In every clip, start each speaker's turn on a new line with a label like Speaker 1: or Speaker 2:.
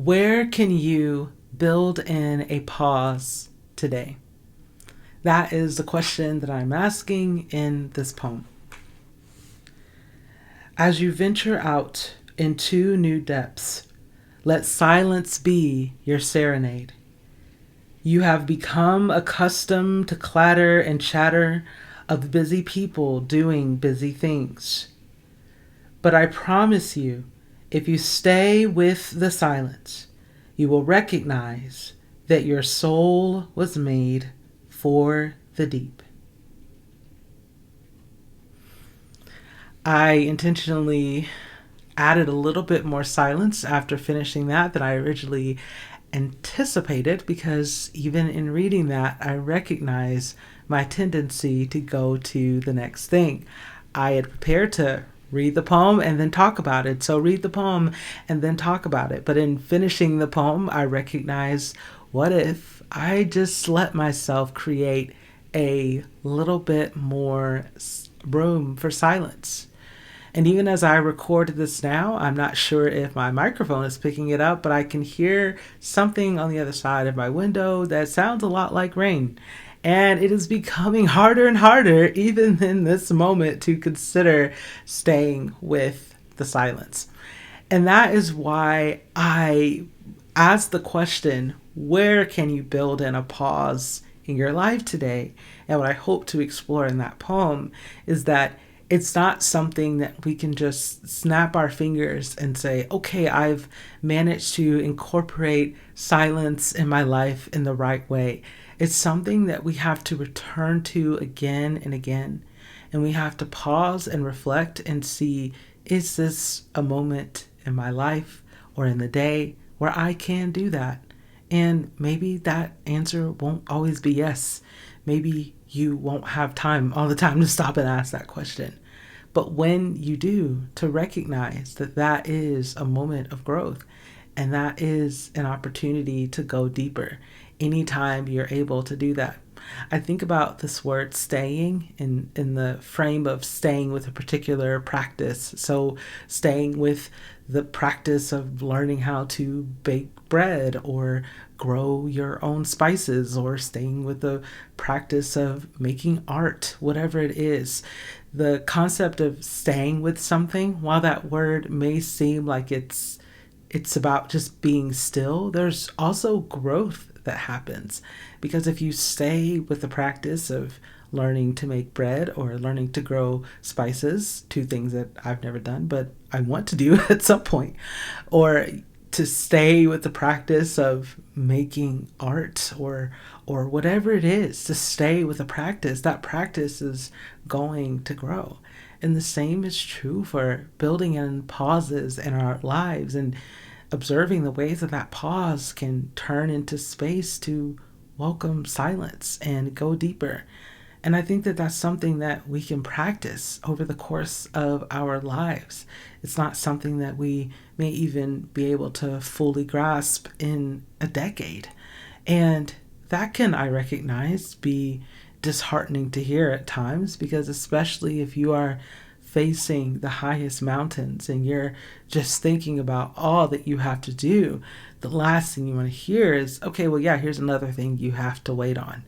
Speaker 1: Where can you build in a pause today? That is the question that I'm asking in this poem. As you venture out into new depths, let silence be your serenade. You have become accustomed to clatter and chatter of busy people doing busy things. But I promise you, if you stay with the silence, you will recognize that your soul was made for the deep. I intentionally added a little bit more silence after finishing that than I originally anticipated, because even in reading that, I recognize my tendency to go to the next thing. I had prepared to read the poem and then talk about it. So read the poem and then talk about it. But in finishing the poem, I recognize, what if I just let myself create a little bit more room for silence? And even as I record this now, I'm not sure if my microphone is picking it up, but I can hear something on the other side of my window that sounds a lot like rain. And it is becoming harder and harder, even in this moment, to consider staying with the silence. And that is why I asked the question, where can you build in a pause in your life today? And what I hope to explore in that poem is that it's not something that we can just snap our fingers and say, okay, I've managed to incorporate silence in my life in the right way. It's something that we have to return to again and again. And we have to pause and reflect and see, is this a moment in my life or in the day where I can do that? And maybe that answer won't always be yes. Maybe you won't have time all the time to stop and ask that question. But when you do, to recognize that that is a moment of growth and that is an opportunity to go deeper anytime you're able to do that. I think about this word staying in the frame of staying with a particular practice. So staying with the practice of learning how to bake bread or grow your own spices, or staying with the practice of making art, whatever it is. The concept of staying with something, while that word may seem like it's about just being still, there's also growth that happens. Because if you stay with the practice of learning to make bread or learning to grow spices, two things that I've never done, but I want to do at some point, or to stay with the practice of making art or whatever it is, to stay with a practice, that practice is going to grow. And the same is true for building in pauses in our lives and observing the ways that that pause can turn into space to welcome silence and go deeper. And I think that that's something that we can practice over the course of our lives. It's not something that we may even be able to fully grasp in a decade. And that can, I recognize, be disheartening to hear at times, because especially if you are facing the highest mountains and you're just thinking about all that you have to do, the last thing you want to hear is, okay, well, yeah, here's another thing you have to wait on.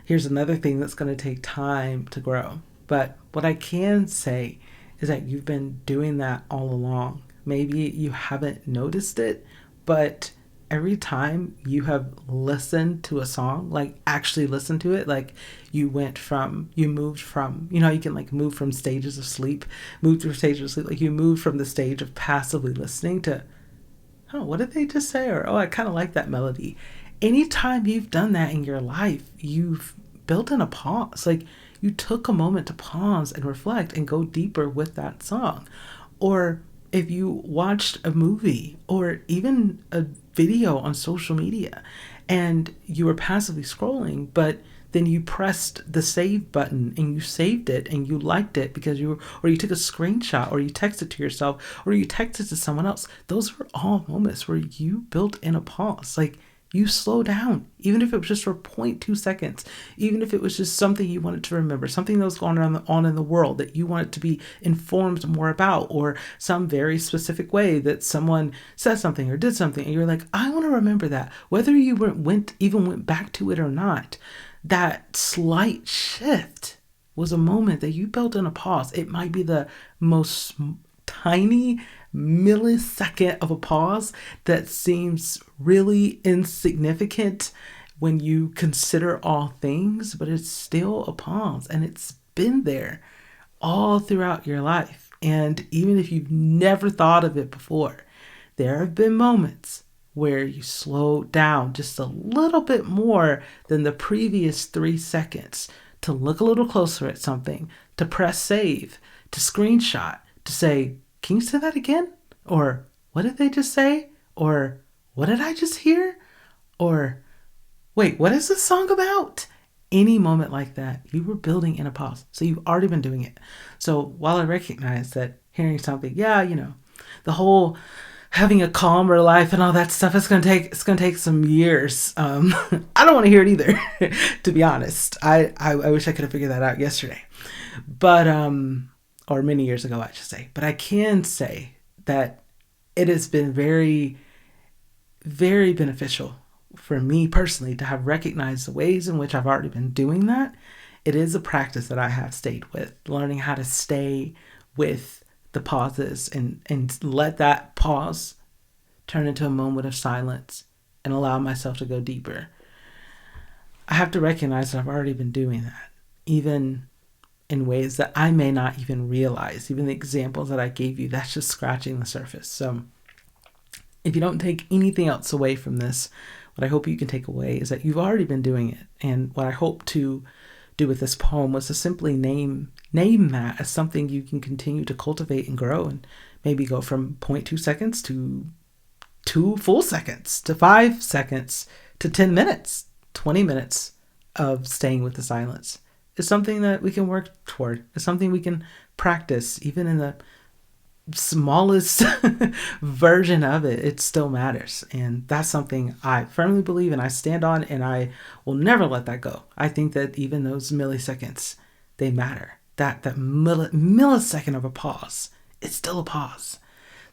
Speaker 1: Here's another thing that's going to take time to grow. But what I can say is that you've been doing that all along. Maybe you haven't noticed it, but every time you have listened to a song, like actually listened to it, like you moved from, you can like move from stages of sleep, move through stages of sleep, like you moved from the stage of passively listening to, oh, what did they just say? Or, oh, I kind of like that melody. Anytime you've done that in your life, you've built in a pause. Like you took a moment to pause and reflect and go deeper with that song. Or if you watched a movie or even a video on social media and you were passively scrolling, but then you pressed the save button and you saved it and you liked it because you took a screenshot, or you texted to yourself, or you texted to someone else. Those were all moments where you built in a pause. Like you slow down, even if it was just for 0.2 seconds, even if it was just something you wanted to remember, something that was going on in the world that you wanted to be informed more about, or some very specific way that someone said something or did something, and you're like, I want to remember that, whether you went back to it or not. That slight shift was a moment that you built in a pause. It might be the most tiny millisecond of a pause that seems really insignificant when you consider all things, but it's still a pause, and it's been there all throughout your life. And even if you've never thought of it before, there have been moments where you slow down just a little bit more than the previous 3 seconds to look a little closer at something, to press save, to screenshot, to say, can you say that again? Or what did they just say? Or what did I just hear? Or wait, what is this song about? Any moment like that, you were building in a pause. So you've already been doing it. So while I recognize that hearing something, the whole having a calmer life and all that stuff, it's gonna take some years. I don't want to hear it either, to be honest. I wish I could have figured that out yesterday, but or many years ago, I should say. But I can say that it has been very, very beneficial for me personally to have recognized the ways in which I've already been doing that. It is a practice that I have stayed with, learning how to stay with the pauses and let that pause turn into a moment of silence and allow myself to go deeper. I have to recognize that I've already been doing that, even in ways that I may not even realize. Even the examples that I gave you, that's just scratching the surface. So if you don't take anything else away from this, what I hope you can take away is that you've already been doing it. And what I hope to do with this poem was to simply name that as something you can continue to cultivate and grow, and maybe go from 0.2 seconds to 2 full seconds, to 5 seconds, to 10 minutes, 20 minutes of staying with the silence. It's something that we can work toward. It's something we can practice, even in the smallest version of it. It still matters. And that's something I firmly believe and I stand on, and I will never let that go. I think that even those milliseconds, they matter. That millisecond of a pause, it's still a pause.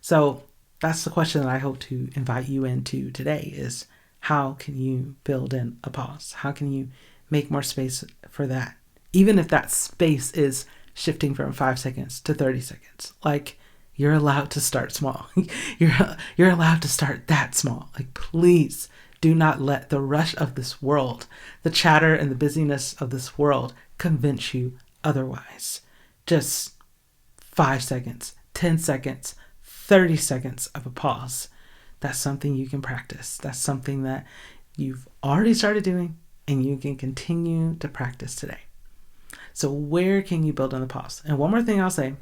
Speaker 1: So that's the question that I hope to invite you into today is, how can you build in a pause? How can you make more space for that? Even if that space is shifting from 5 seconds to 30 seconds. Like, you're allowed to start small. You're allowed to start that small. Like, please do not let the rush of this world, the chatter and the busyness of this world convince you otherwise. Just 5 seconds, 10 seconds, 30 seconds of a pause. That's something you can practice. That's something that you've already started doing and you can continue to practice today. So where can you build on the pause? And one more thing I'll say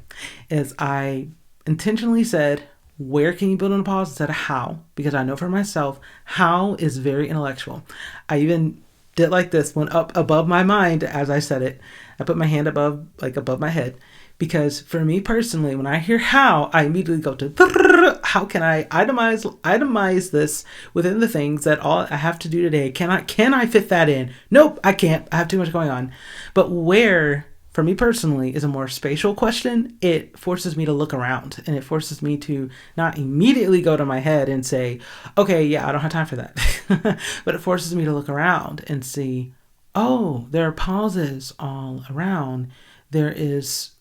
Speaker 1: is I intentionally said, where can you build on a pause instead of how? Because I know for myself, how is very intellectual. I even did like this, went up above my mind as I said it. I put my hand above my head. Because for me personally, when I hear how, I immediately go to how can I itemize this within the things that all I have to do today? Can I fit that in? Nope, I can't. I have too much going on. But where, for me personally, is a more spatial question. It forces me to look around, and it forces me to not immediately go to my head and say, okay, yeah, I don't have time for that. But it forces me to look around and see, oh, there are pauses all around. There is,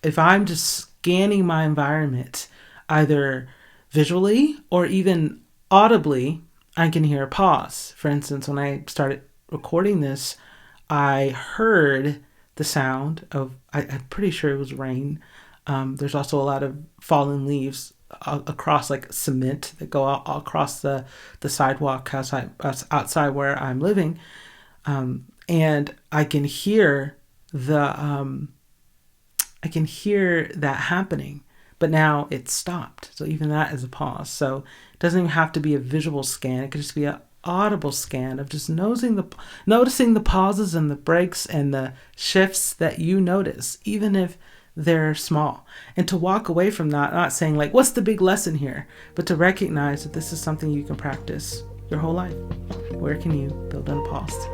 Speaker 1: if I'm just scanning my environment, either visually or even audibly, I can hear a pause. For instance, when I started recording this, I heard the sound of, I'm pretty sure it was rain. There's also a lot of fallen leaves across like cement that go out across the sidewalk outside where I'm living. And I can hear that happening, but now it's stopped. So even that is a pause. So it doesn't even have to be a visual scan. It could just be an audible scan of just noticing the pauses and the breaks and the shifts that you notice, even if they're small. And to walk away from that, not saying like, what's the big lesson here? But to recognize that this is something you can practice your whole life? Where can you build unpaused?